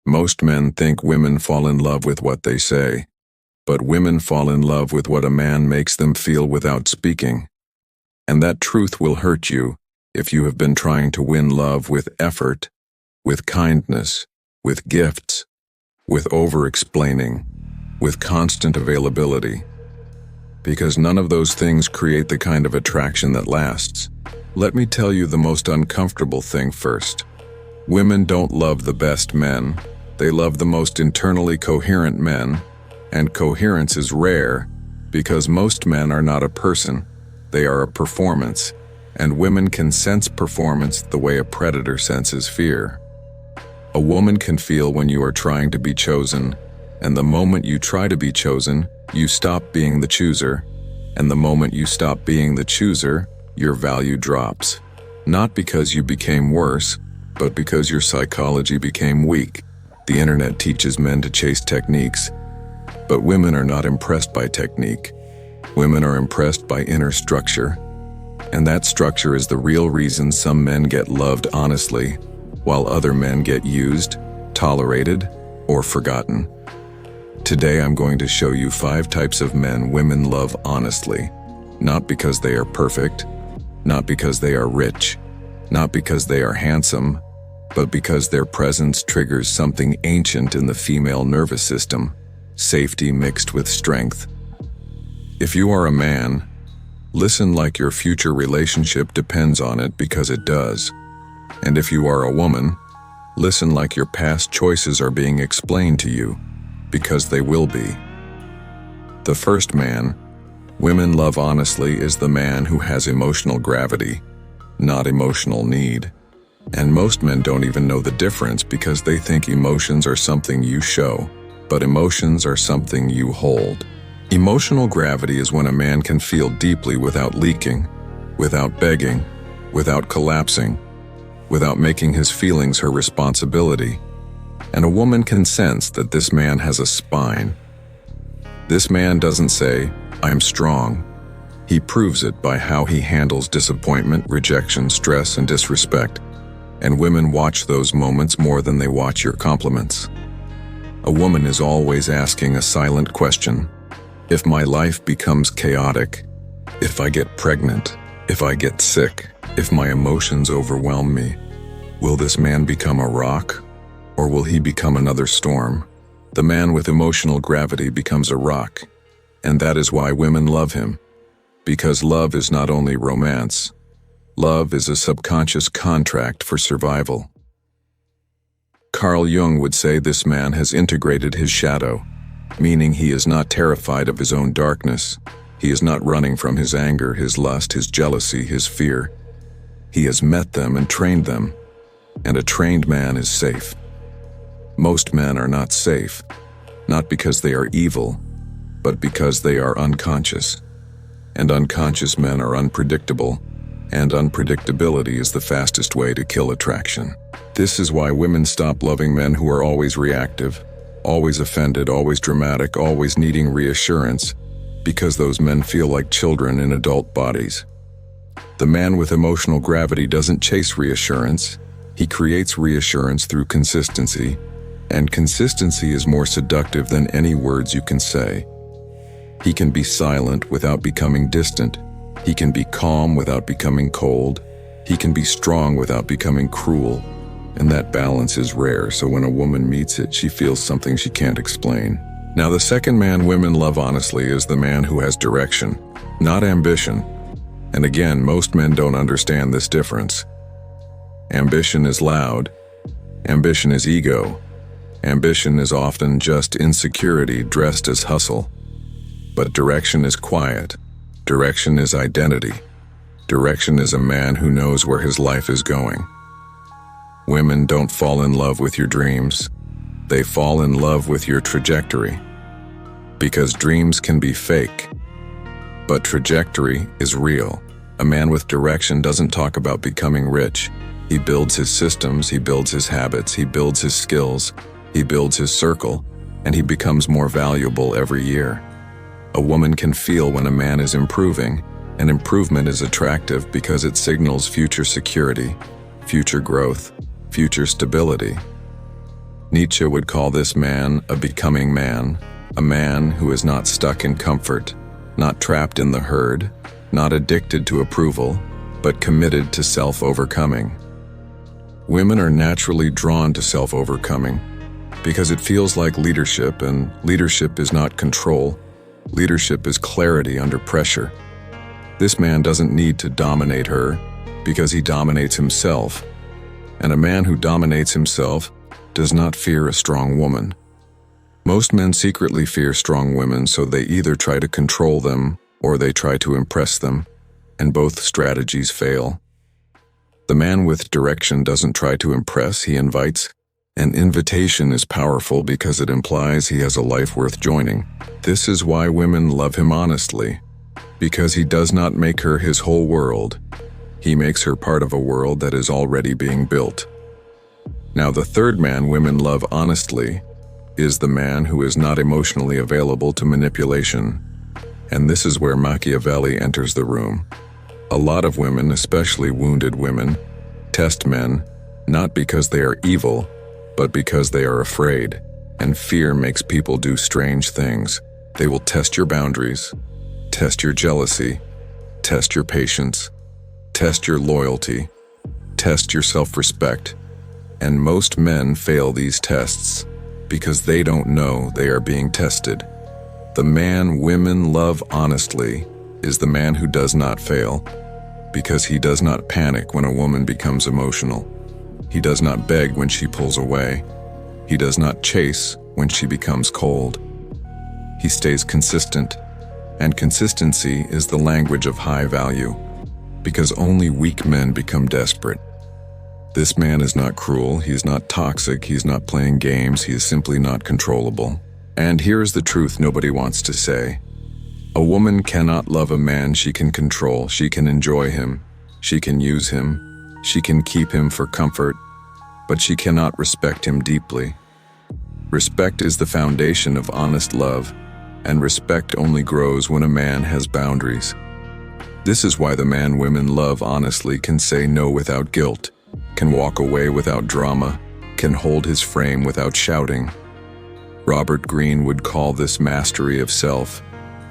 Most men think women fall in love with what they say, but women fall in love with what a man makes them feel without speaking. And that truth will hurt you if you have been trying to win love with effort, with kindness, with gifts, with over-explaining, with constant availability. Because none of those things create the kind of attraction that lasts. Let me tell you the most uncomfortable thing first. Women don't love the best men. They love the most internally coherent men, and coherence is rare because most men are not a person. They are a performance, and women can sense performance the way a predator senses fear. A woman can feel when you are trying to be chosen, and the moment you try to be chosen, you stop being the chooser, and the moment you stop being the chooser, your value drops. Not because you became worse, but because your psychology became weak. The internet teaches men to chase techniques, but women are not impressed by technique. Women are impressed by inner structure, and that structure is the real reason some men get loved honestly, while other men get used, tolerated, or forgotten. Today I'm going to show you 5 types of men women love honestly, not because they are perfect, not because they are rich, not because they are handsome, but because their presence triggers something ancient in the female nervous system, safety mixed with strength. If you are a man, listen like your future relationship depends on it because it does. And if you are a woman, listen like your past choices are being explained to you, because they will be. The first man women love honestly is the man who has emotional gravity, not emotional need. And most men don't even know the difference because they think emotions are something you show, but emotions are something you hold. Emotional gravity is when a man can feel deeply without leaking, without begging, without collapsing, without making his feelings her responsibility. And a woman can sense that this man has a spine. This man doesn't say, "I'm strong." He proves it by how he handles disappointment, rejection, stress, and disrespect. And women watch those moments more than they watch your compliments. A woman is always asking a silent question. If my life becomes chaotic, if I get pregnant, if I get sick, if my emotions overwhelm me, will this man become a rock? Or will he become another storm? The man with emotional gravity becomes a rock, and that is why women love him. Because love is not only romance, love is a subconscious contract for survival. Carl Jung would say this man has integrated his shadow, meaning he is not terrified of his own darkness. He is not running from his anger, his lust, his jealousy, his fear. He has met them and trained them, and a trained man is safe. Most men are not safe, not because they are evil, but because they are unconscious. And unconscious men are unpredictable, and unpredictability is the fastest way to kill attraction. This is why women stop loving men who are always reactive, always offended, always dramatic, always needing reassurance, because those men feel like children in adult bodies. The man with emotional gravity doesn't chase reassurance. He creates reassurance through consistency, and consistency is more seductive than any words you can say. He can be silent without becoming distant. He can be calm without becoming cold. He can be strong without becoming cruel. And that balance is rare, so when a woman meets it, she feels something she can't explain. Now, the second man women love honestly is the man who has direction, not ambition. And again, most men don't understand this difference. Ambition is loud. Ambition is ego. Ambition is often just insecurity dressed as hustle. But direction is quiet. Direction is identity. Direction is a man who knows where his life is going. Women don't fall in love with your dreams. They fall in love with your trajectory. Because dreams can be fake, but trajectory is real. A man with direction doesn't talk about becoming rich. He builds his systems, he builds his habits, he builds his skills, he builds his circle, and he becomes more valuable every year. A woman can feel when a man is improving, and improvement is attractive because it signals future security, future growth, future stability. Nietzsche would call this man a becoming man, a man who is not stuck in comfort, not trapped in the herd, not addicted to approval, but committed to self-overcoming. Women are naturally drawn to self-overcoming because it feels like leadership, and leadership is not control. Leadership is clarity under pressure. This man doesn't need to dominate her because he dominates himself, and a man who dominates himself does not fear a strong woman. Most men secretly fear strong women, so they either try to control them or they try to impress them, and both strategies fail. The man with direction doesn't try to impress, he invites. An invitation is powerful because it implies he has a life worth joining. This is why women love him honestly, because he does not make her his whole world. He makes her part of a world that is already being built. Now, the third man women love honestly is the man who is not emotionally available to manipulation. And this is where Machiavelli enters the room. A lot of women, especially wounded women, test men not because they are evil, but because they are afraid. And fear makes people do strange things. They will test your boundaries, test your jealousy, test your patience, test your loyalty, test your self-respect. And most men fail these tests because they don't know they are being tested. The man women love honestly is the man who does not fail, because he does not panic when a woman becomes emotional. He does not beg when she pulls away. He does not chase when she becomes cold. He stays consistent, and consistency is the language of high value, because only weak men become desperate. This man is not cruel, he's not toxic, he's not playing games, he is simply not controllable. And here is the truth nobody wants to say. A woman cannot love a man she can control. She can enjoy him, she can use him, she can keep him for comfort, but she cannot respect him deeply. Respect is the foundation of honest love, and respect only grows when a man has boundaries. This is why the man women love honestly can say no without guilt, can walk away without drama, can hold his frame without shouting. Robert Greene would call this mastery of self,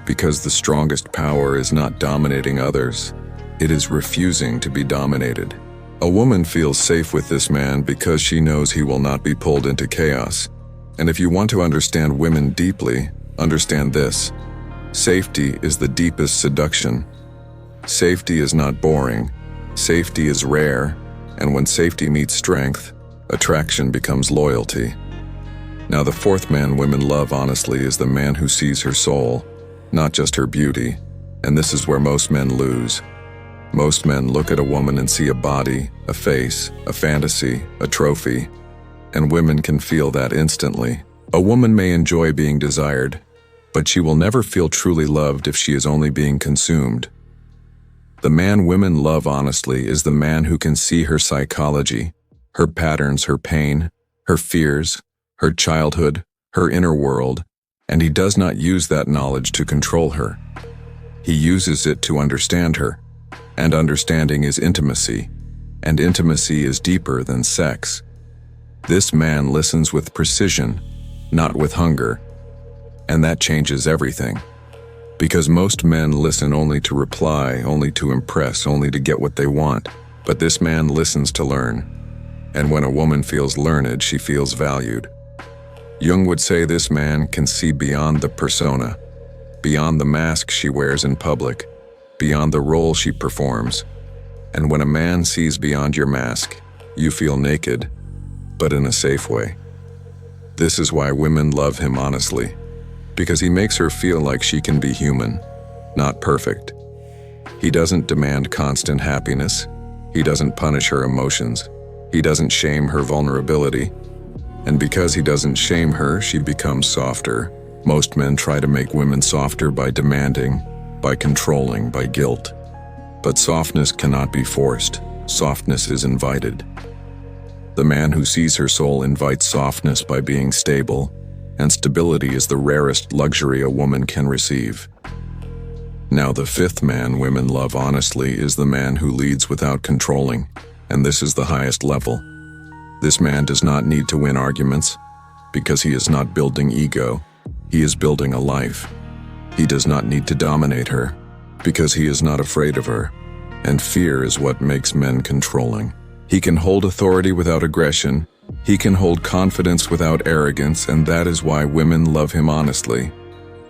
because the strongest power is not dominating others, it is refusing to be dominated. A woman feels safe with this man because she knows he will not be pulled into chaos. And if you want to understand women deeply, understand this: safety is the deepest seduction. Safety is not boring, safety is rare, and when safety meets strength, attraction becomes loyalty. Now, the fourth man women love honestly is the man who sees her soul, not just her beauty, and this is where most men lose. Most men look at a woman and see a body, a face, a fantasy, a trophy, and women can feel that instantly. A woman may enjoy being desired, but she will never feel truly loved if she is only being consumed. The man women love honestly is the man who can see her psychology, her patterns, her pain, her fears, her childhood, her inner world, and he does not use that knowledge to control her. He uses it to understand her, and understanding is intimacy, and intimacy is deeper than sex. This man listens with precision, not with hunger, and that changes everything. Because most men listen only to reply, only to impress, only to get what they want. But this man listens to learn. And when a woman feels learned, she feels valued. Jung would say this man can see beyond the persona, beyond the mask she wears in public, beyond the role she performs. And when a man sees beyond your mask, you feel naked, but in a safe way. This is why women love him honestly, because he makes her feel like she can be human, not perfect. He doesn't demand constant happiness. He doesn't punish her emotions. He doesn't shame her vulnerability. And because he doesn't shame her, she becomes softer. Most men try to make women softer by demanding, by controlling, by guilt. But softness cannot be forced. Softness is invited. The man who sees her soul invites softness by being stable, and stability is the rarest luxury a woman can receive. Now, the fifth man women love honestly is the man who leads without controlling, and this is the highest level. This man does not need to win arguments. because he is not building ego, he is building a life. He does not need to dominate her, because he is not afraid of her, and fear is what makes men controlling. He can hold authority without aggression, he can hold confidence without arrogance, and that is why women love him honestly,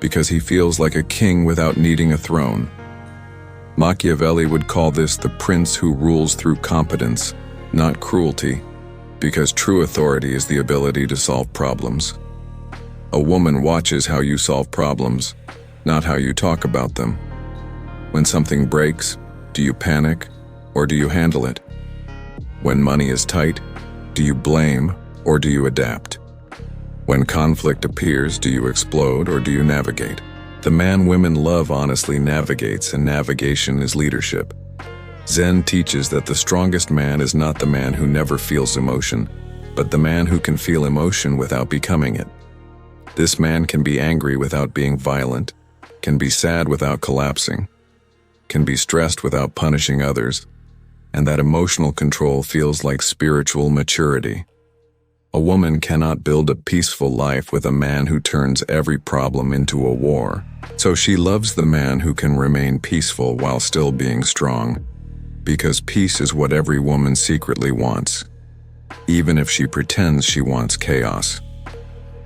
because he feels like a king without needing a throne. Machiavelli would call this the prince who rules through competence, not cruelty, because true authority is the ability to solve problems. A woman watches how you solve problems, not how you talk about them. When something breaks, do you panic or do you handle it? When money is tight, do you blame or do you adapt? When conflict appears, do you explode or do you navigate? The man women love honestly navigates, and navigation is leadership. Zen teaches that the strongest man is not the man who never feels emotion, but the man who can feel emotion without becoming it. This man can be angry without being violent, can be sad without collapsing, can be stressed without punishing others, and that emotional control feels like spiritual maturity. A woman cannot build a peaceful life with a man who turns every problem into a war. So she loves the man who can remain peaceful while still being strong, because peace is what every woman secretly wants, even if she pretends she wants chaos.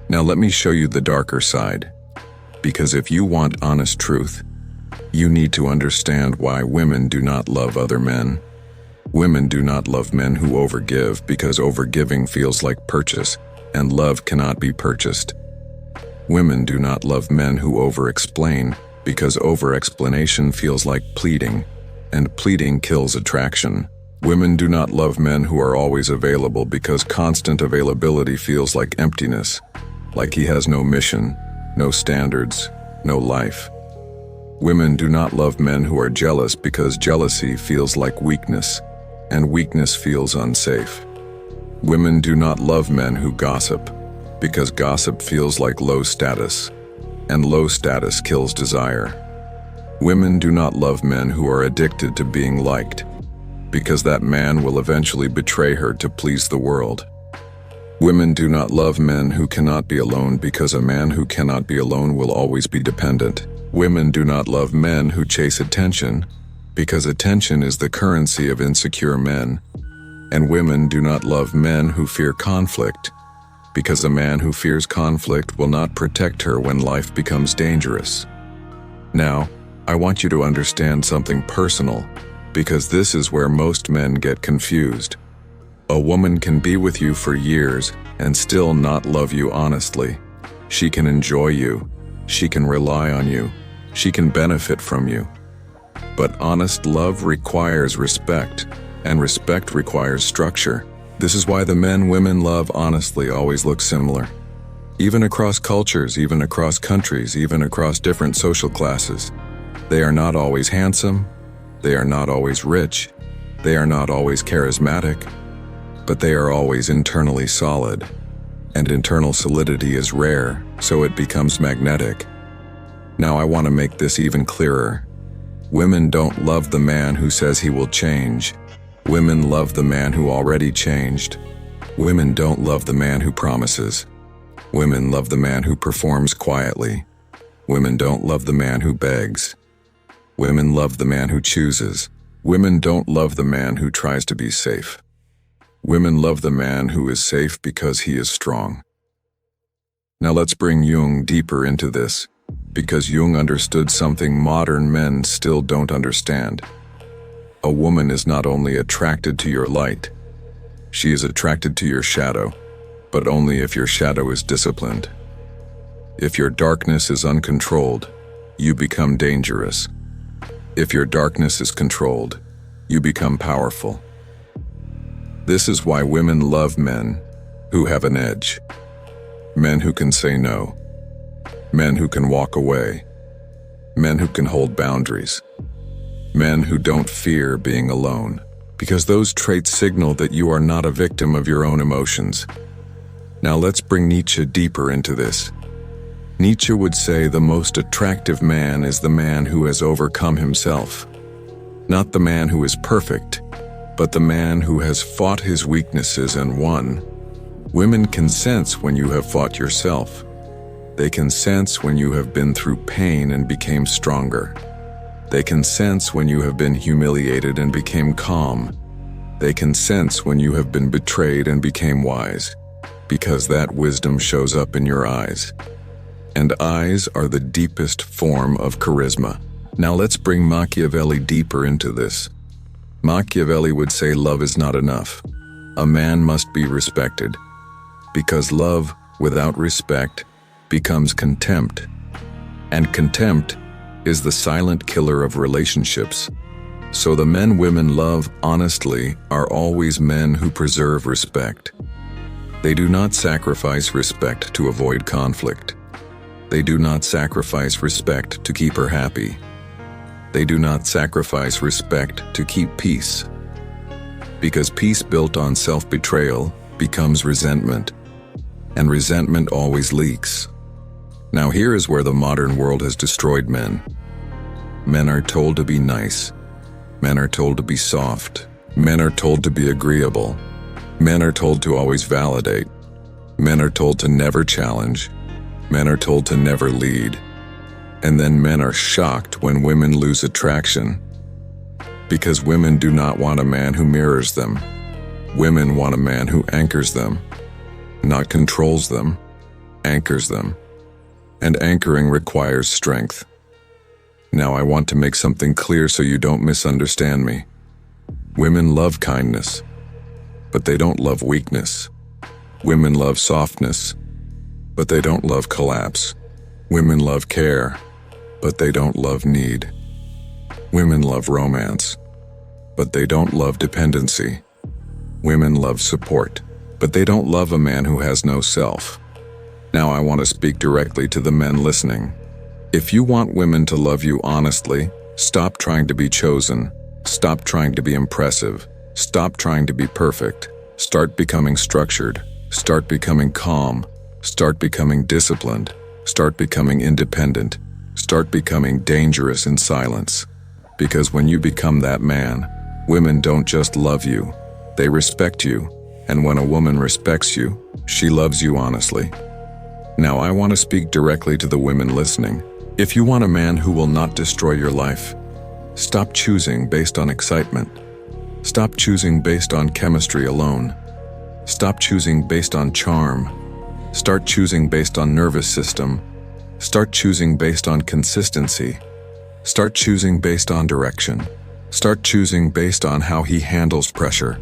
Now let me show you the darker side, because if you want honest truth, you need to understand why women do not love other men. Women do not love men who overgive, because overgiving feels like purchase, and love cannot be purchased. Women do not love men who over-explain, because over-explanation feels like pleading, and pleading kills attraction. Women do not love men who are always available, because constant availability feels like emptiness, like he has no mission, no standards, no life. Women do not love men who are jealous, because jealousy feels like weakness, and weakness feels unsafe. Women do not love men who gossip, because gossip feels like low status, and low status kills desire. Women do not love men who are addicted to being liked, because that man will eventually betray her to please the world. Women do not love men who cannot be alone, because a man who cannot be alone will always be dependent. Women do not love men who chase attention, because attention is the currency of insecure men. And women do not love men who fear conflict, because a man who fears conflict will not protect her when life becomes dangerous. Now, I want you to understand something personal, because this is where most men get confused. A woman can be with you for years and still not love you honestly. She can enjoy you, she can rely on you, she can benefit from you. But honest love requires respect, and respect requires structure. This is why the men women love honestly always look similar. Even across cultures, even across countries, even across different social classes. They are not always handsome, they are not always rich, they are not always charismatic, but they are always internally solid. And internal solidity is rare, so it becomes magnetic. Now I want to make this even clearer. Women don't love the man who says he will change. Women love the man who already changed. Women don't love the man who promises. Women love the man who performs quietly. Women don't love the man who begs. Women love the man who chooses. Women don't love the man who tries to be safe. Women love the man who is safe because he is strong. Now let's bring Jung deeper into this, because Jung understood something modern men still don't understand. A woman is not only attracted to your light, she is attracted to your shadow, but only if your shadow is disciplined. If your darkness is uncontrolled, you become dangerous. If your darkness is controlled, you become powerful. This is why women love men who have an edge. Men who can say no. Men who can walk away. Men who can hold boundaries. Men who don't fear being alone, because those traits signal that you are not a victim of your own emotions. Now let's bring Nietzsche deeper into this. Nietzsche would say the most attractive man is the man who has overcome himself. Not the man who is perfect, but the man who has fought his weaknesses and won. Women can sense when you have fought yourself. They can sense when you have been through pain and became stronger. They can sense when you have been humiliated and became calm. They can sense when you have been betrayed and became wise, because that wisdom shows up in your eyes. And eyes are the deepest form of charisma. Now let's bring Machiavelli deeper into this. Machiavelli would say love is not enough. A man must be respected, because love without respect becomes contempt, and contempt is the silent killer of relationships. So the men women love honestly are always men who preserve respect. They do not sacrifice respect to avoid conflict. They do not sacrifice respect to keep her happy. They do not sacrifice respect to keep peace. Because peace built on self-betrayal becomes resentment, and resentment always leaks. Now here is where the modern world has destroyed men. Men are told to be nice. Men are told to be soft. Men are told to be agreeable. Men are told to always validate. Men are told to never challenge. Men are told to never lead. And then men are shocked when women lose attraction. Because women do not want a man who mirrors them. Women want a man who anchors them, not controls them, anchors them. And anchoring requires strength. Now I want to make something clear so you don't misunderstand me. Women love kindness, but they don't love weakness. Women love softness, but they don't love collapse. Women love care, but they don't love need. Women love romance, but they don't love dependency. Women love support, but they don't love a man who has no self. Now I want to speak directly to the men listening. If you want women to love you honestly, stop trying to be chosen. Stop trying to be impressive. Stop trying to be perfect. Start becoming structured. Start becoming calm. Start becoming disciplined. Start becoming independent. Start becoming dangerous in silence. Because when you become that man, women don't just love you, they respect you. And when a woman respects you, she loves you honestly. Now I want to speak directly to the women listening. If you want a man who will not destroy your life, stop choosing based on excitement. Stop choosing based on chemistry alone. Stop choosing based on charm. Start choosing based on nervous system. Start choosing based on consistency. Start choosing based on direction. Start choosing based on how he handles pressure.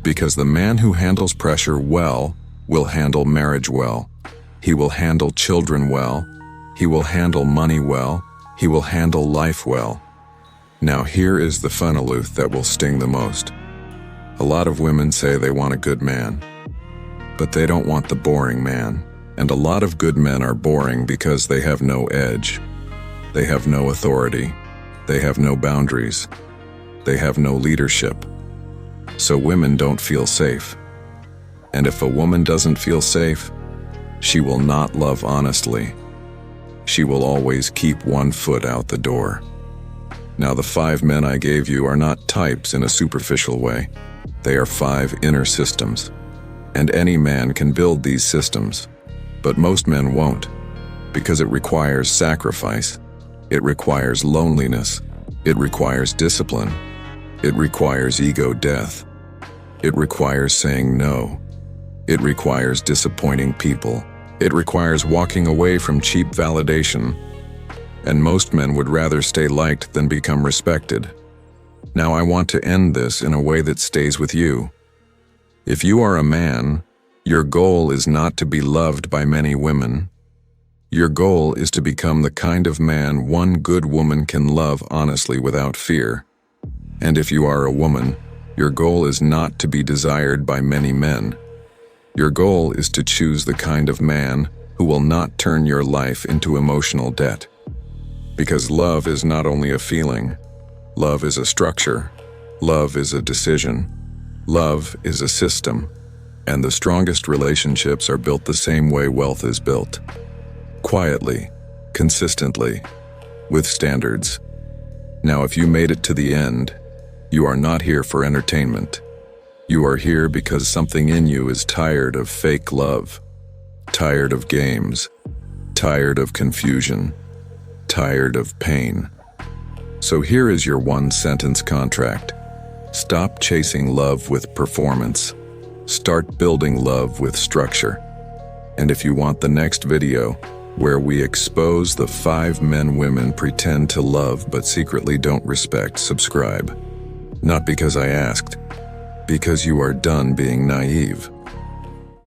Because the man who handles pressure well will handle marriage well. He will handle children well. He will handle money well. He will handle life well. Now here is the funnelooth that will sting the most. A lot of women say they want a good man, but they don't want the boring man. And a lot of good men are boring because they have no edge. They have no authority. They have no boundaries. They have no leadership. So women don't feel safe. And if a woman doesn't feel safe, she will not love honestly. She will always keep one foot out the door. Now the 5 men I gave you are not types in a superficial way. They are 5 inner systems. And any man can build these systems. But most men won't, because it requires sacrifice. It requires loneliness. It requires discipline. It requires ego death. It requires saying no. It requires disappointing people. It requires walking away from cheap validation. And most men would rather stay liked than become respected. Now I want to end this in a way that stays with you. If you are a man, your goal is not to be loved by many women. Your goal is to become the kind of man one good woman can love honestly without fear. And if you are a woman, your goal is not to be desired by many men. Your goal is to choose the kind of man who will not turn your life into emotional debt. Because love is not only a feeling. Love is a structure. Love is a decision. Love is a system. And the strongest relationships are built the same way wealth is built. Quietly, consistently, with standards. Now if you made it to the end, you are not here for entertainment. You are here because something in you is tired of fake love, tired of games, tired of confusion, tired of pain. So here is your one-sentence contract. Stop chasing love with performance. Start building love with structure. And if you want the next video, where we expose the 5 men women pretend to love but secretly don't respect, subscribe. Not because I asked, because you are done being naive.